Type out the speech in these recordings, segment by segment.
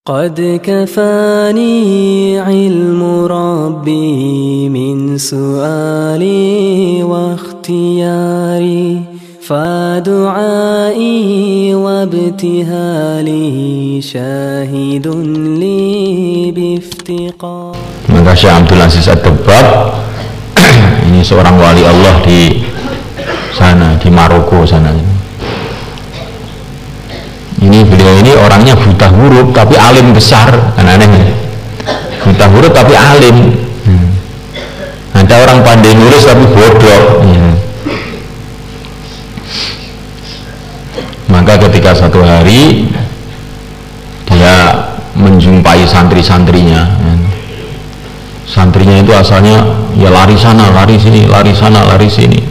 قد كفاني علم ربي من سؤالي واختياري فدعائي وابتهالي شاهد لي بافتقار. Maka Syekh Abdul Aziz Ad-Dabbagh ini seorang wali Allah di sana, di Maroko sana. Ini beliau ini orangnya buta huruf tapi alim besar, kan anehnya. Buta huruf tapi alim. Ada orang pandai nulis tapi bodoh. Maka ketika satu hari dia menjumpai santri-santrinya. Santrinya itu asalnya ya lari sana, lari sini, lari sana, lari sini.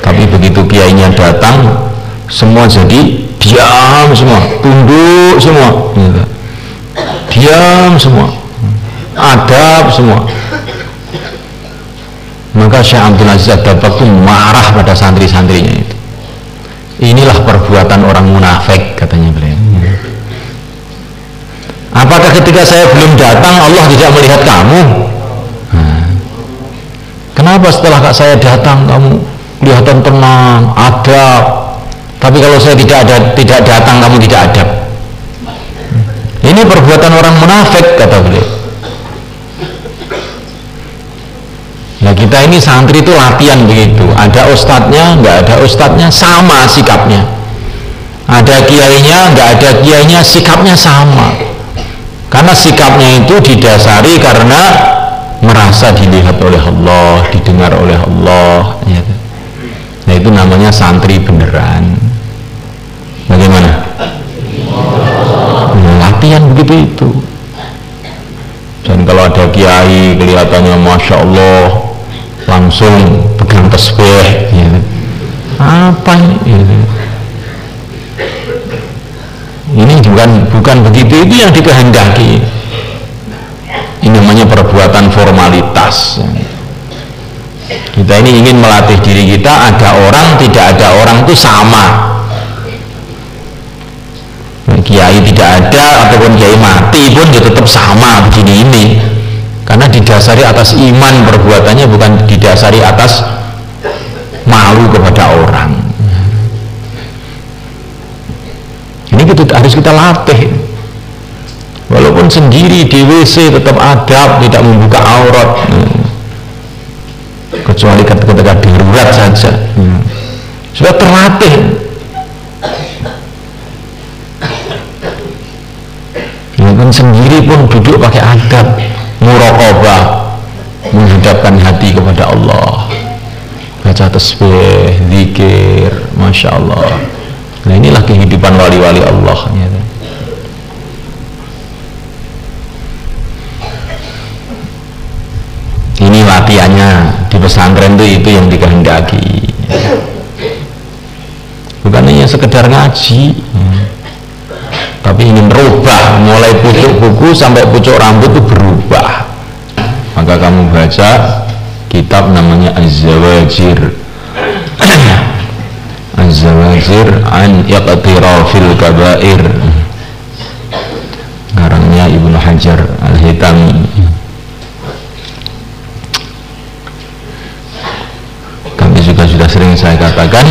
Tapi begitu kiainya datang, semua jadi diam semua, tunduk semua, diam semua, adab semua. Maka Syekh Abdul Aziz Ad-Dabbagh itu marah pada santri-santrinya itu. Inilah perbuatan orang munafik, katanya beliau. Apakah ketika saya belum datang Allah tidak melihat kamu? Kenapa setelah saya datang kamu kelihatan tenang, adab? Tapi kalau saya tidak datang kamu tidak adab. Ini perbuatan orang munafik, kata beliau. Nah kita ini santri itu latihan begitu. Ada ustadznya, nggak ada ustadznya, sama sikapnya. Ada kiainya, nggak ada kiainya, sikapnya sama. Karena sikapnya itu didasari karena merasa dilihat oleh Allah, didengar oleh Allah. Nah itu namanya santri beneran. Bagaimana? Latihan begitu itu. Dan kalau ada kiai kelihatannya Masya Allah langsung pegang tasbih, apa ini? Ini bukan begitu, itu yang dikehendaki. Ini namanya perbuatan formalitas. Kita ini ingin melatih diri kita, ada orang tidak ada orang itu sama. Kiai tidak ada ataupun kiai mati pun dia tetap sama begini ini, karena didasari atas iman perbuatannya, bukan didasari atas malu kepada orang. Ini harus kita latih. Walaupun sendiri di WC tetap adab, tidak membuka aurat, kecuali ketika darurat saja. Sudah terlatih. Walaupun sendiri pun duduk pakai adab, muraqabah, menghadapkan hati kepada Allah, baca tasbih, zikir, Masya Allah. Nah inilah kehidupan wali-wali Allah. Ini latihannya di pesantren itu yang dikehendaki. Bukan hanya sekedar ngaji, tapi ingin berubah, mulai pucuk buku sampai pucuk rambut itu berubah. Maka kamu baca kitab namanya Az-Zawajir Az-Zawajir an Iqtirafil Kabair, karangnya Ibnu Hajar Al-Hitami. Kami juga sudah sering saya katakan,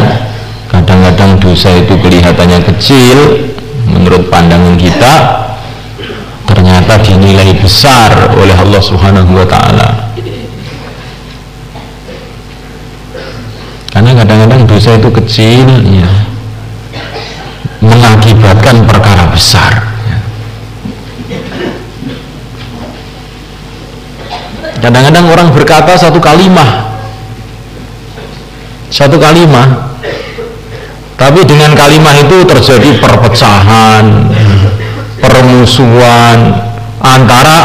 kadang-kadang dosa itu kelihatannya kecil menurut pandangan kita, ternyata dinilai besar oleh Allah Subhanahu wa Ta'ala. Karena kadang-kadang dosa itu kecil, mengakibatkan perkara besar. Kadang-kadang orang berkata satu kalimat, tapi dengan kalimat itu terjadi perpecahan, permusuhan antara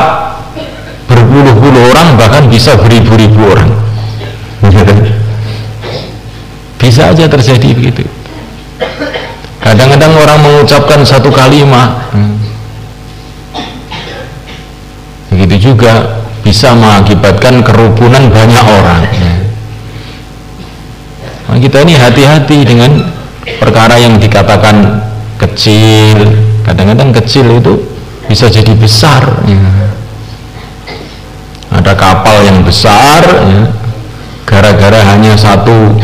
berpuluh-puluh orang, bahkan bisa beribu-ribu orang. Bisa aja terjadi begitu. Kadang-kadang orang mengucapkan satu kalimat, begitu juga bisa mengakibatkan kerukunan banyak orang. Nah, kita ini hati-hati dengan perkara yang dikatakan kecil, kadang-kadang kecil itu bisa jadi besar ya. Ada kapal yang besar ya, gara-gara hanya satu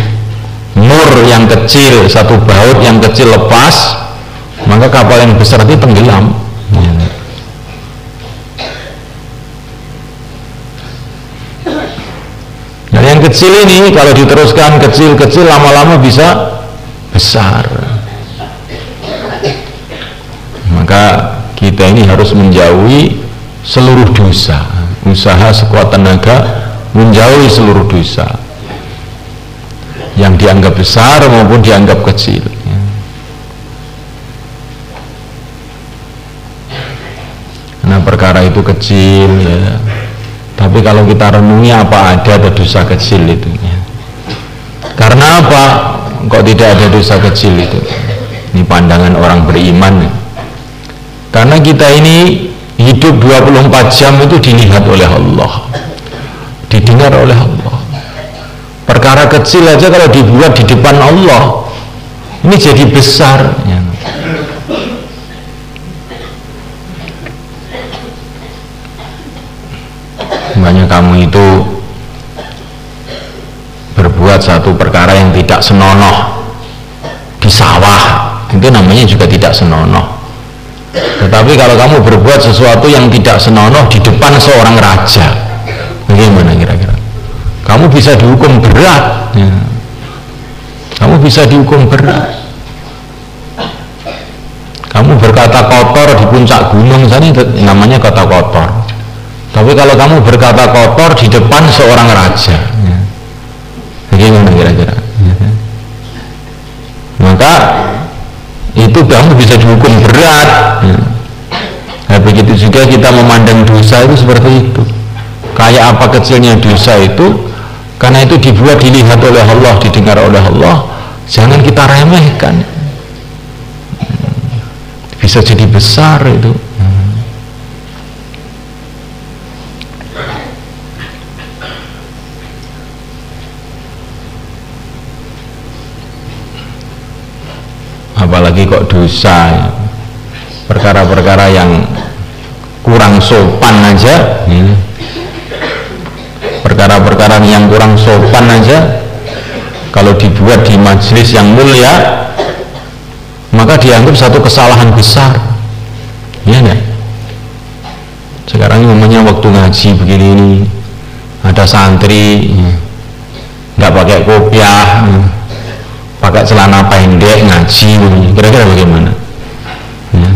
mur yang kecil, satu baut yang kecil lepas, maka kapal yang besar itu tenggelam ya. Nah yang kecil ini kalau diteruskan kecil-kecil, lama-lama bisa besar. Maka kita ini harus menjauhi seluruh dosa, usaha sekuat tenaga menjauhi seluruh dosa yang dianggap besar maupun dianggap kecil ya. Karena perkara itu kecil ya, tapi kalau kita renungi apa ada dosa kecil itu ya. Karena apa kok tidak ada dosa kecil itu? Ini pandangan orang beriman ya. Karena kita ini hidup 24 jam itu dilihat oleh Allah, didengar oleh Allah. Perkara kecil aja kalau dibuat di depan Allah ini jadi besar ya. Makanya kamu itu berbuat satu perkara yang tidak senonoh di sawah, itu namanya juga tidak senonoh. Tetapi kalau kamu berbuat sesuatu yang tidak senonoh di depan seorang raja, bagaimana kira-kira? Kamu bisa dihukum berat ya. Kamu bisa dihukum berat. Kamu berkata kotor di puncak gunung sana, namanya kata kotor. Tapi kalau kamu berkata kotor di depan seorang raja ya, bagaimana kira-kira ya. Maka itu kamu bisa dihukum berat ya. Nah, begitu juga kita memandang dosa itu seperti itu. Kayak apa kecilnya dosa itu, karena itu dibuat dilihat oleh Allah, didengar oleh Allah, jangan kita remehkan. Bisa jadi besar itu. Apalagi kok dosa ya. Perkara-perkara yang kurang sopan aja ya. Perkara-perkara yang kurang sopan aja kalau dibuat di majelis yang mulia maka dianggap satu kesalahan besar ya enggak? Sekarang namanya waktu ngaji begini ini ada santri nggak pakai kopiah, pakai celana pendek ngaji, kira-kira bagaimana ya.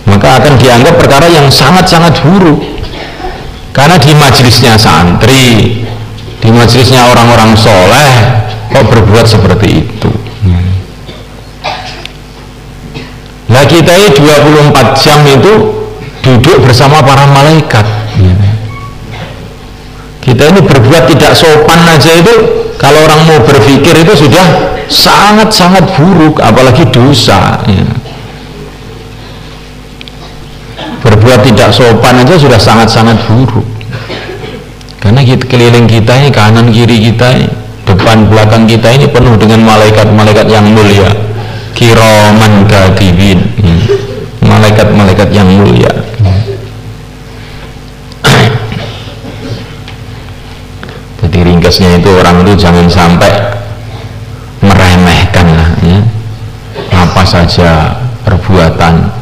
Maka akan dianggap perkara yang sangat-sangat buruk. Karena di majelisnya santri, di majelisnya orang-orang soleh, kok berbuat seperti itu. Nah kita ini 24 jam itu duduk bersama para malaikat. Kita ini berbuat tidak sopan aja itu, kalau orang mau berpikir itu sudah sangat-sangat buruk, apalagi dosa. Berbuat tidak sopan aja sudah sangat-sangat buruk. Karena keliling kita ini, kanan kiri kita ini, depan belakang kita ini penuh dengan malaikat-malaikat yang mulia, kiraman katibin, malaikat-malaikat yang mulia. Jadi ringkasnya itu orang itu jangan sampai meremehkan lah ya. Apa saja perbuatan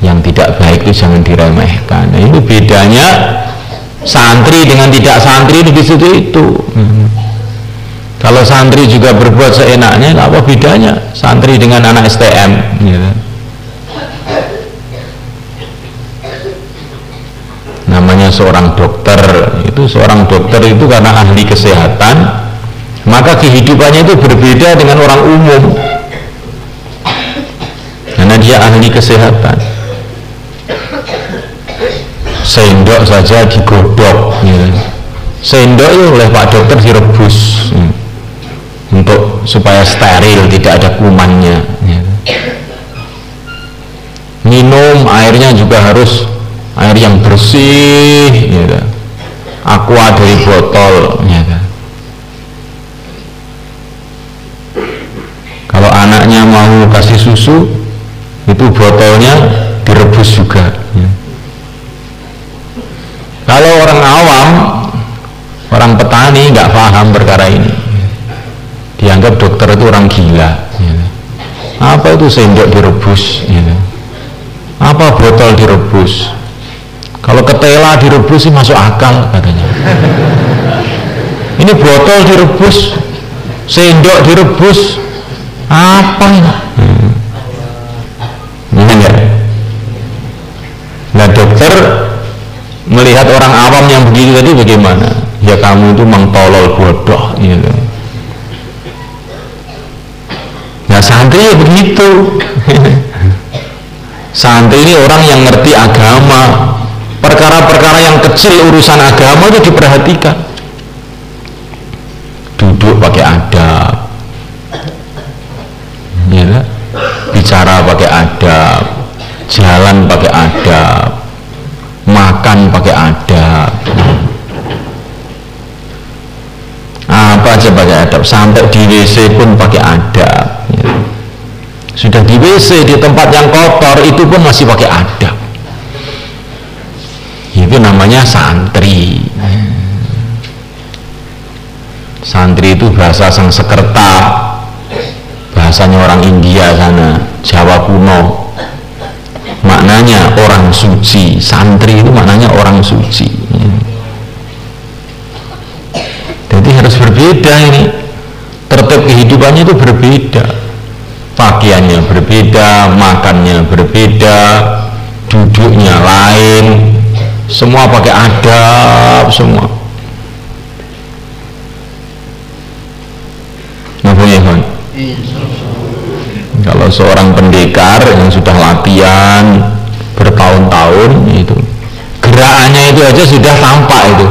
yang tidak baik itu jangan diremehkan. Nah, itu bedanya santri dengan tidak santri di situ itu. Kalau santri juga berbuat seenaknya, apa bedanya santri dengan anak STM? Gitu. Namanya seorang dokter itu karena ahli kesehatan, maka kehidupannya itu berbeda dengan orang umum. Karena dia ahli kesehatan. Sendok saja digodok ya. Sendok itu oleh Pak Dokter direbus untuk supaya steril, tidak ada kumannya ya. Minum airnya juga harus air yang bersih ya. Aqua dari botol ya. Kalau anaknya mau kasih susu itu botolnya direbus juga ya. Kalau orang awam, orang petani nggak paham perkara ini, dianggap dokter itu orang gila ya. Apa itu sendok direbus ya. Apa botol direbus, kalau ketela direbus sih masuk akal katanya. Ini botol direbus, sendok direbus, apa ini? Enggak. Nah dokter melihat orang awam yang begitu tadi bagaimana? Ya kamu itu mengtolol bodoh gitu. Nah santri ya begitu. Santri ini orang yang ngerti agama, perkara-perkara yang kecil urusan agama itu diperhatikan. Duduk pakai adab ya, bicara pakai adab, jalan pakai adab, makan pakai adab, apa aja pakai adab, sampai di WC pun pakai adab ya. Sudah di WC, di tempat yang kotor itu pun masih pakai adab. Itu namanya santri. Santri itu bahasa Sanskerta, bahasanya orang India sana, Jawa kuno, maknanya orang suci. Santri itu maknanya orang suci. Jadi harus berbeda ini, tertib kehidupannya itu berbeda, pakaiannya berbeda, makannya berbeda, duduknya lain, semua pakai adab semua. Kalau seorang pendekar yang sudah latihan bertahun-tahun itu, gerakannya itu aja sudah tampak itu.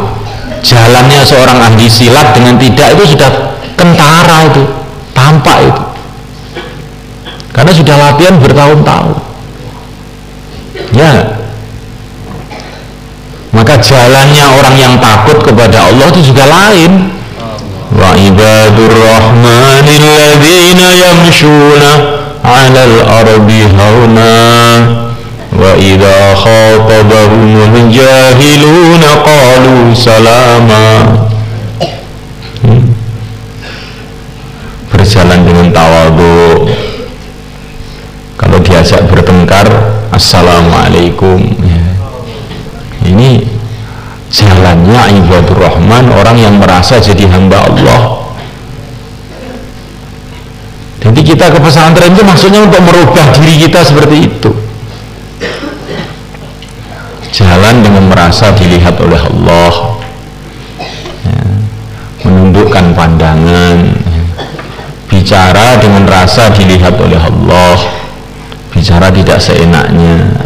Jalannya seorang ahli silat dengan tidak itu sudah kentara itu, tampak itu. Karena sudah latihan bertahun-tahun. Ya. Maka jalannya orang yang takut kepada Allah itu juga lain. Wa ibadur rahmanil ladzina yamshuna 'alal ardi hauna wa idza khatabahumul jahiluna qalu salama. Berjalan dengan tawadhu, kalau diajak bertengkar assalamualaikum ya. Ini jalannya ibadur rahman, orang yang merasa jadi hamba Allah. Jadi kita ke pesantren itu maksudnya untuk merubah diri kita seperti itu, jalan dengan merasa dilihat oleh Allah ya, menundukkan pandangan ya, bicara dengan rasa dilihat oleh Allah, bicara tidak seenaknya.